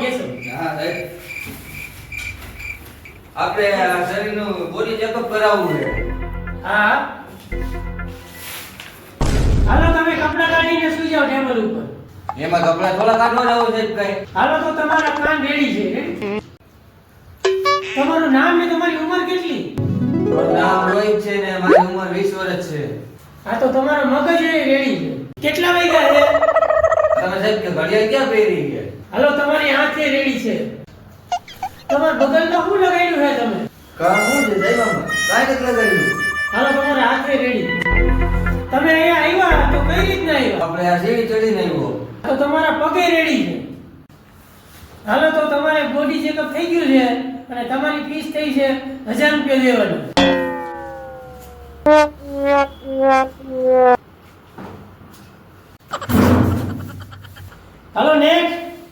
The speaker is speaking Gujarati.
બેસો. હા સાહેબ આપણે આ શરીરનું બોડી ચેકઅપ કરાવવું છે. હા હાલો તમે કપડાં કાઢીને સુઈ જાઓ ટેબલ ઉપર. એમાં કપડા થોડા કાઢવા જાવ છે કઈ? હાલો તો તમારા કાન રેડી છે ready? તમારું નામ ને તમારી ઉંમર કેટલી? મારું નામ રોહિત છે ને મારી ઉંમર 20 વર્ષ છે. હા તો તમારો મગજ રેડી છે. કેટલા વાગ્યા છે? તમે સાહેબ કે ઘડિયાળ ક્યાં પહેરી છે? હાલો તમારી આંખે રેડી છે. તમારા બગલમાં શું લગાડ્યું છે તમે? કામ શું છે સાહેબ આમાં? કાંઈ નથી લગાડ્યું. હાલો તમારા હાથે રેડી. તમે અહીંયા આવ્યા તો કઈ રીતના આવ્યા? આપણે આ સીડી ચડીને આવ્યો. તો તમારા પગે રેડી છે. હાલો તો તમારે બોડી ચેકઅપ થઈ ગયું છે અને તમારી ફીસ થઈ છે 1000 રૂપિયા દેવાનું. હાલો નેક્સ્ટ.